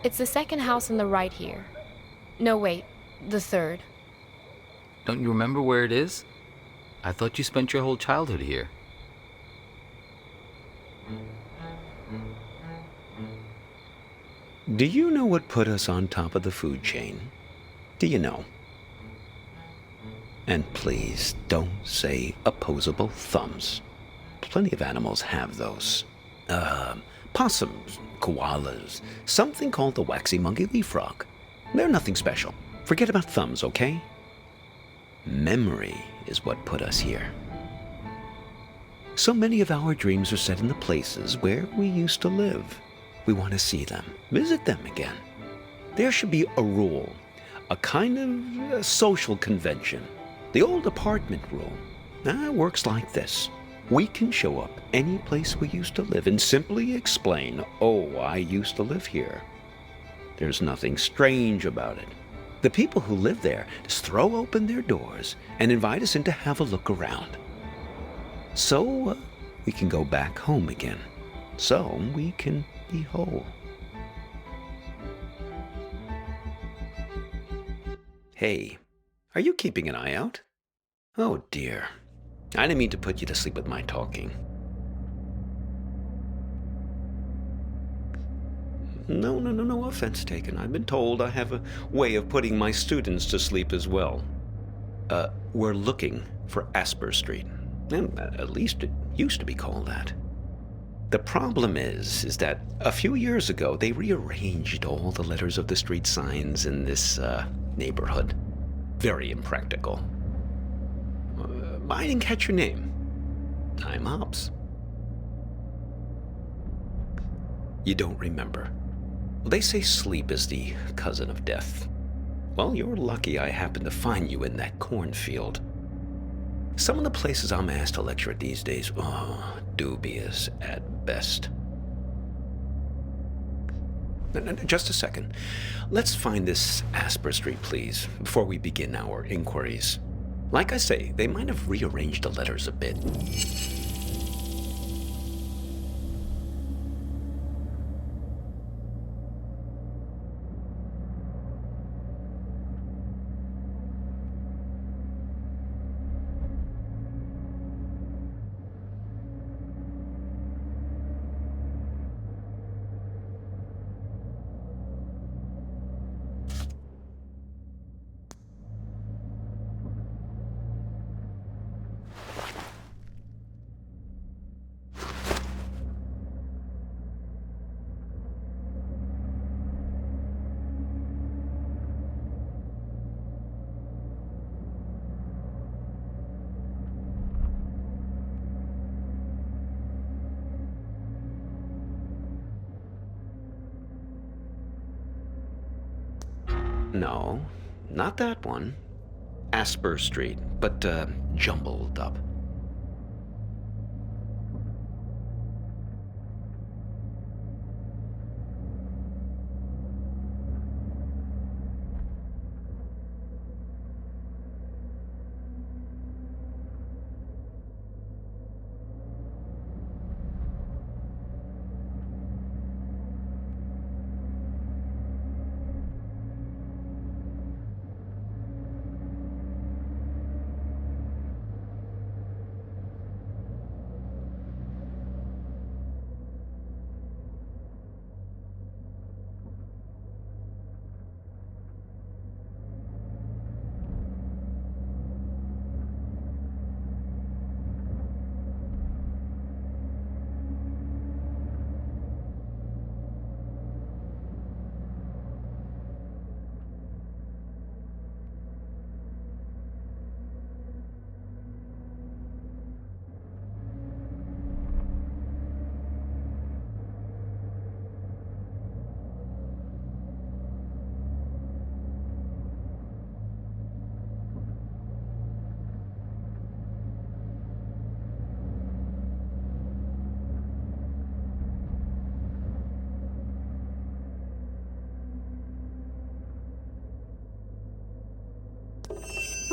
It's the second house on the right here. No, wait, the third. Don't you remember where it is? I thought you spent your whole childhood here. Do you know what put us on top of the food chain? Do you know? And please don't say opposable thumbs. Plenty of animals have those. Possums, koalas, something called the waxy monkey leaf frog. They're nothing special. Forget about thumbs, okay? Memory is what put us here. So many of our dreams are set in the places where we used to live. We want to see them, visit them again. There should be a rule, a kind of social convention. The old apartment rule. Works like this. We can show up any place we used to live and simply explain, oh, I used to live here. There's nothing strange about it. The people who live there just throw open their doors and invite us in to have a look around. So we can go back home again. So we can be whole. Hey, are you keeping an eye out? Oh dear. I didn't mean to put you to sleep with my talking. No offense taken. I've been told I have a way of putting my students to sleep as well. We're looking for Asper Street. At least it used to be called that. The problem is that a few years ago they rearranged all the letters of the street signs in this neighborhood. Very impractical. I didn't catch your name. I'm Hobbs. You don't remember. They say sleep is the cousin of death. Well, you're lucky I happened to find you in that cornfield. Some of the places I'm asked to lecture at these days, dubious at best. Just a second. Let's find this Asper Street, please, before we begin our inquiries. Like I say, they might have rearranged the letters a bit. No, not that one. Asper Street, but jumbled up.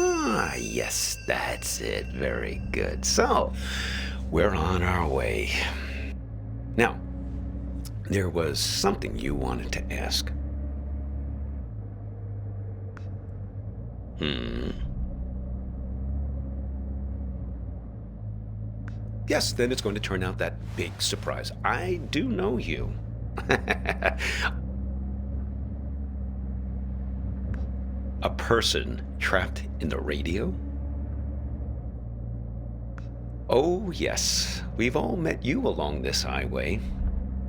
Ah, yes, that's it. Very good. So, we're on our way. Now, there was something you wanted to ask. Hmm. Yes, then it's going to turn out that big surprise. I do know you. A person trapped in the radio? Oh, yes. We've all met you along this highway.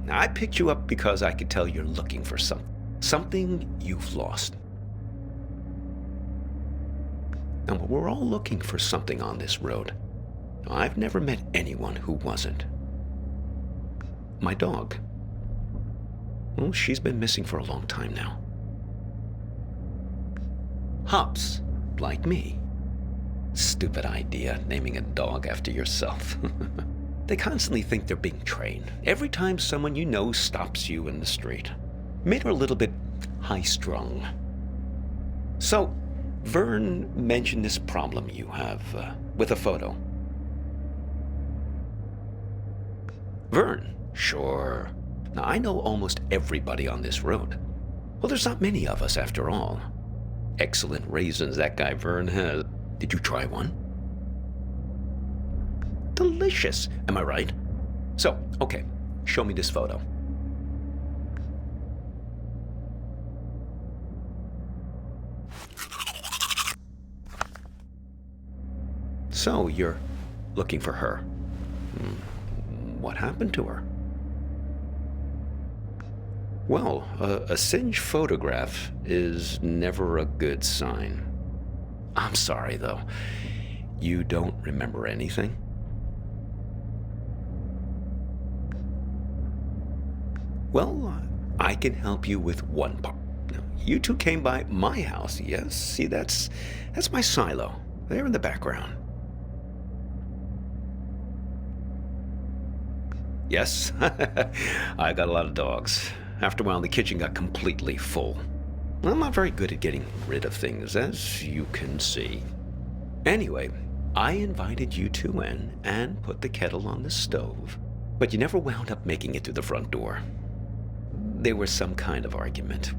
I picked you up because I could tell you're looking for something. Something you've lost. Now, we're all looking for something on this road. I've never met anyone who wasn't. My dog. Well, she's been missing for a long time now. Hops, like me. Stupid idea, naming a dog after yourself. They constantly think they're being trained. Every time someone you know stops you in the street. Made her a little bit high-strung. So, Vern mentioned this problem you have with a photo. Vern? Sure. Now, I know almost everybody on this road. Well, there's not many of us after all. Excellent raisins that guy Vern has. Did you try one? Delicious, am I right? So, okay, show me this photo. So, you're looking for her. What happened to her? Well, a singed photograph is never a good sign. I'm sorry, though. You don't remember anything? Well, I can help you with one part. Now, you two came by my house, yes? See, that's my silo, there in the background. Yes, I got a lot of dogs. After a while, the kitchen got completely full. I'm not very good at getting rid of things, as you can see. Anyway, I invited you two in and put the kettle on the stove, but you never wound up making it to the front door. There was some kind of argument.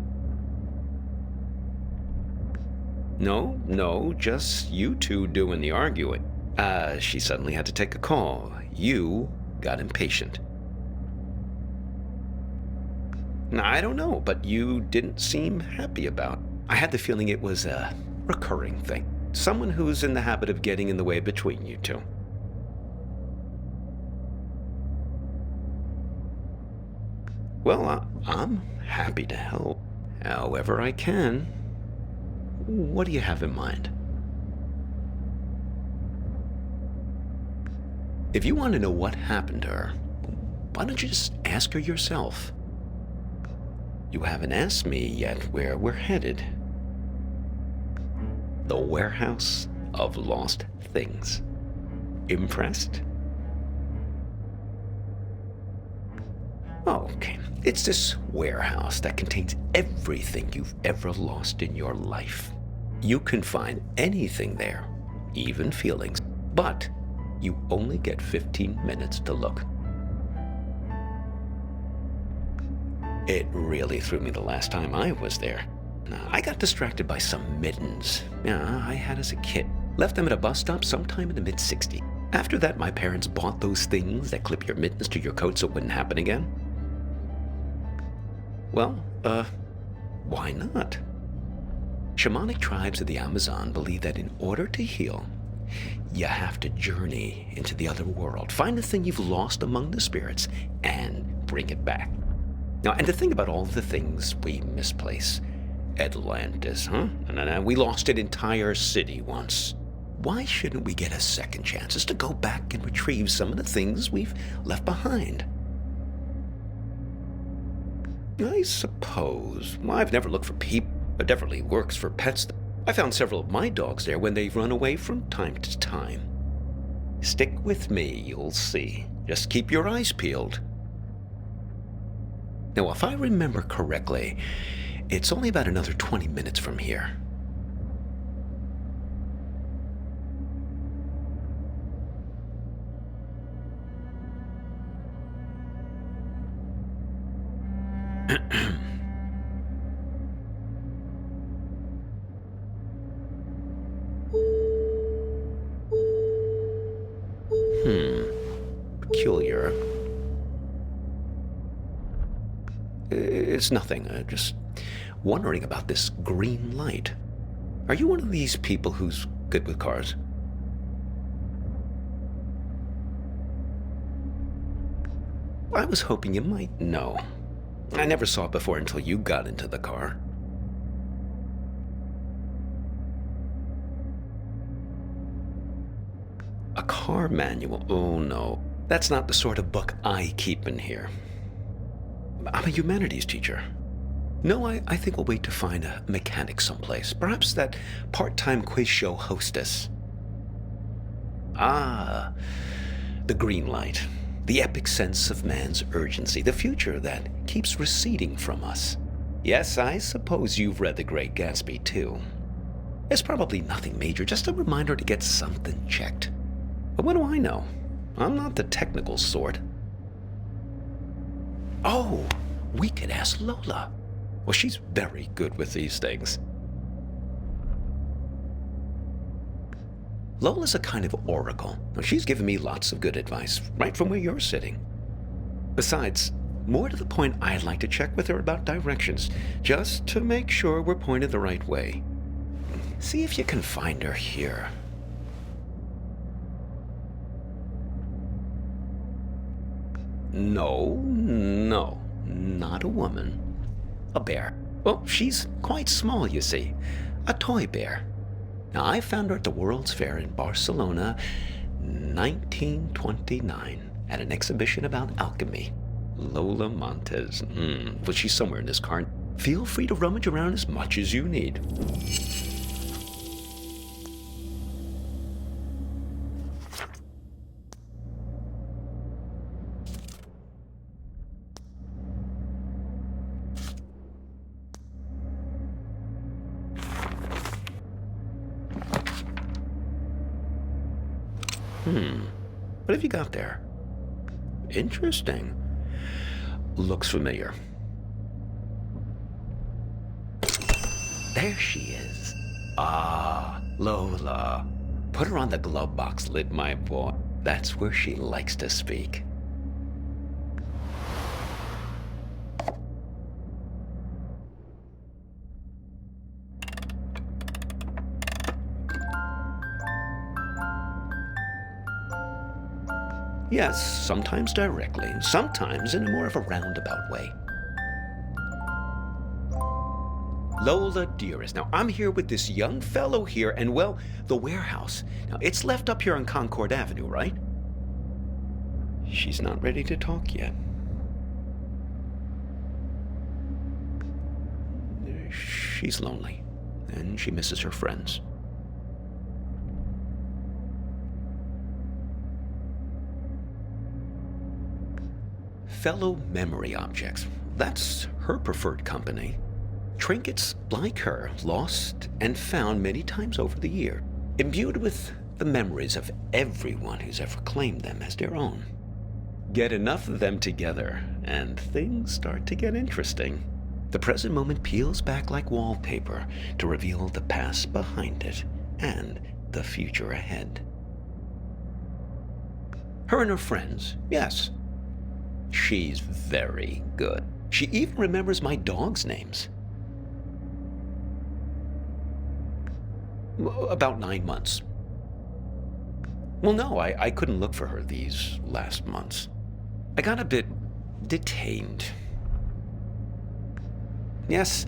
No, just you two doing the arguing. She suddenly had to take a call. You got impatient. I don't know, but you didn't seem happy about it. I had the feeling it was a recurring thing. Someone who's in the habit of getting in the way between you two. Well, I'm happy to help, however I can. What do you have in mind? If you want to know what happened to her, why don't you just ask her yourself? You haven't asked me yet where we're headed. The warehouse of lost things. Impressed? Okay, it's this warehouse that contains everything you've ever lost in your life. You can find anything there, even feelings, but you only get 15 minutes to look. It really threw me the last time I was there. I got distracted by some mittens. I had as a kid. Left them at a bus stop sometime in the mid-'60s. After that, my parents bought those things that clip your mittens to your coat so it wouldn't happen again. Well, why not? Shamanic tribes of the Amazon believe that in order to heal, you have to journey into the other world, find the thing you've lost among the spirits, and bring it back. Now, and to think about all the things we misplace. Atlantis, huh? And we lost an entire city once. Why shouldn't we get a second chance just to go back and retrieve some of the things we've left behind? I suppose. Well, I've never looked for people. It definitely works for pets. I found several of my dogs there when they've run away from time to time. Stick with me, you'll see. Just keep your eyes peeled. Now, if I remember correctly, it's only about another 20 minutes from here. It's nothing. Just wondering about this green light. Are you one of these people who's good with cars? I was hoping you might know. I never saw it before until you got into the car. A car manual? Oh no. That's not the sort of book I keep in here. I'm a humanities teacher. No, I think we'll wait to find a mechanic someplace. Perhaps that part-time quiz show hostess. Ah, the green light. The epic sense of man's urgency. The future that keeps receding from us. Yes, I suppose you've read The Great Gatsby, too. It's probably nothing major, just a reminder to get something checked. But what do I know? I'm not the technical sort. Oh, we could ask Lola. Well, she's very good with these things. Lola's a kind of oracle. She's given me lots of good advice, right from where you're sitting. Besides, more to the point, I'd like to check with her about directions, just to make sure we're pointed the right way. See if you can find her here. No, not a woman. A bear. Well, she's quite small, you see. A toy bear. Now, I found her at the World's Fair in Barcelona, 1929, at an exhibition about alchemy. Lola Montez. Well, she's somewhere in this car. Feel free to rummage around as much as you need. What have you got there? Interesting. Looks familiar. There she is. Ah, Lola. Put her on the glove box lid, my boy. That's where she likes to speak. Yes, sometimes directly, sometimes in more of a roundabout way. Lola, dearest, now I'm here with this young fellow here, and well, the warehouse. Now, it's left up here on Concord Avenue, right? She's not ready to talk yet. She's lonely, and she misses her friends. Fellow memory objects. That's her preferred company. Trinkets like her, lost and found many times over the year, imbued with the memories of everyone who's ever claimed them as their own. Get enough of them together, and things start to get interesting. The present moment peels back like wallpaper to reveal the past behind it and the future ahead. Her and her friends, yes. She's very good. She even remembers my dog's names. About 9 months. Well, no, I couldn't look for her these last months. I got a bit detained. Yes,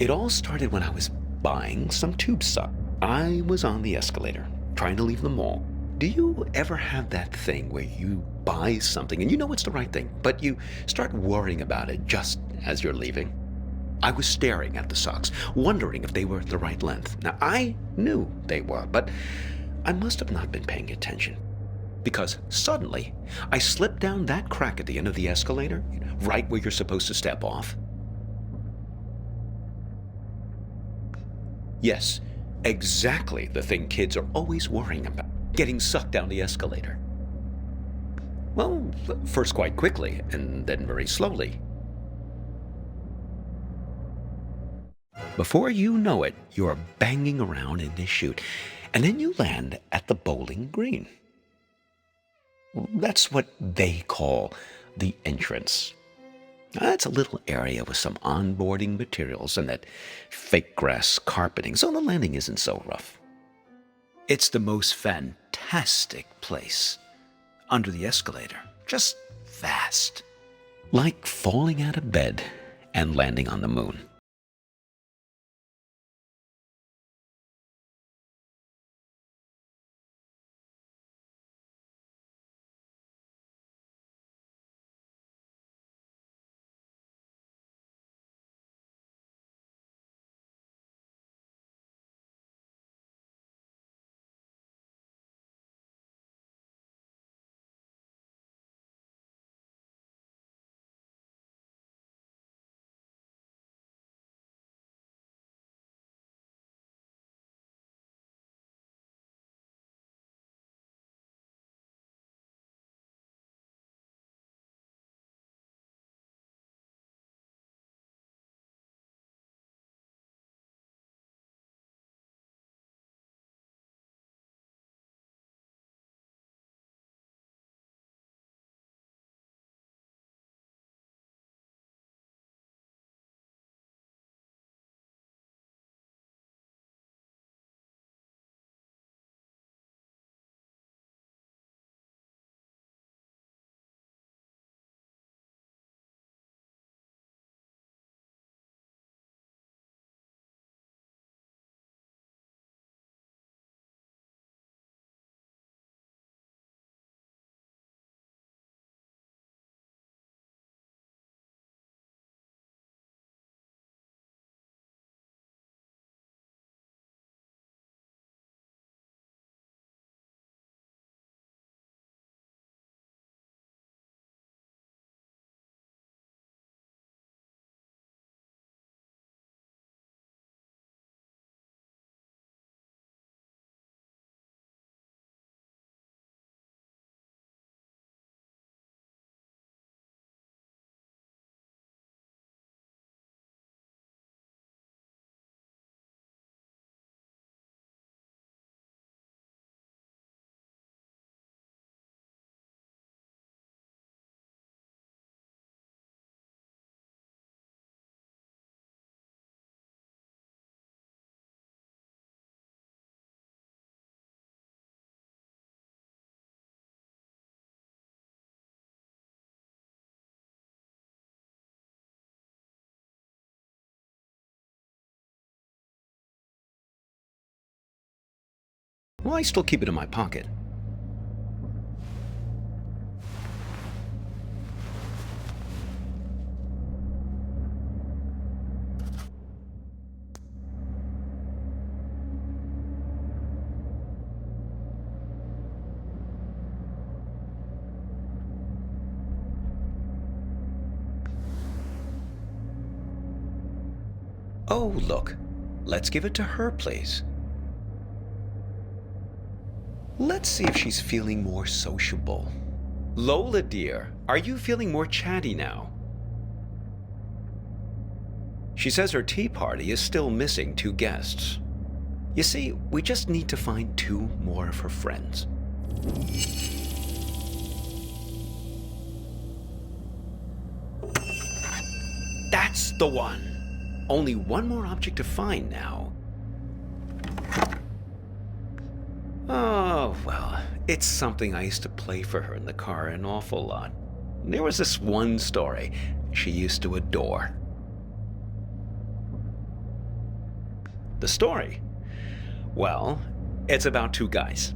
it all started when I was buying some tube sock. I was on the escalator, trying to leave the mall. Do you ever have that thing where you buy something and you know it's the right thing, but you start worrying about it just as you're leaving? I was staring at the socks, wondering if they were the right length. Now, I knew they were, but I must have not been paying attention. Because suddenly, I slipped down that crack at the end of the escalator, right where you're supposed to step off. Yes, exactly the thing kids are always worrying about. Getting sucked down the escalator. Well, first quite quickly, and then very slowly. Before you know it, you're banging around in this chute, and then you land at the bowling green. That's what they call the entrance. That's a little area with some onboarding materials and that fake grass carpeting, so the landing isn't so rough. It's the most fantastic place. Under the escalator, just vast. Like falling out of bed and landing on the moon. Well, I still keep it in my pocket. Oh, look. Let's give it to her place. Let's see if she's feeling more sociable. Lola, dear, are you feeling more chatty now? She says her tea party is still missing 2 guests. You see, we just need to find 2 more of her friends. That's the one! Only 1 more object to find now. Oh, well, it's something I used to play for her in the car an awful lot. There was this one story she used to adore. The story? Well, it's about 2 guys.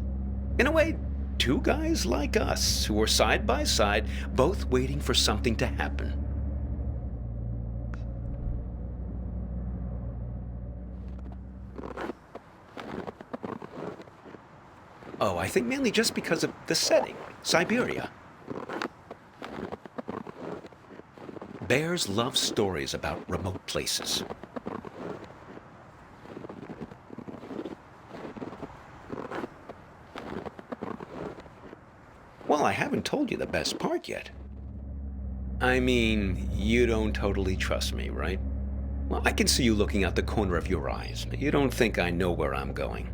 In a way, 2 guys like us who were side by side, both waiting for something to happen. Oh, I think mainly just because of the setting, Siberia. Bears love stories about remote places. Well, I haven't told you the best part yet. I mean, you don't totally trust me, right? Well, I can see you looking out the corner of your eyes. You don't think I know where I'm going.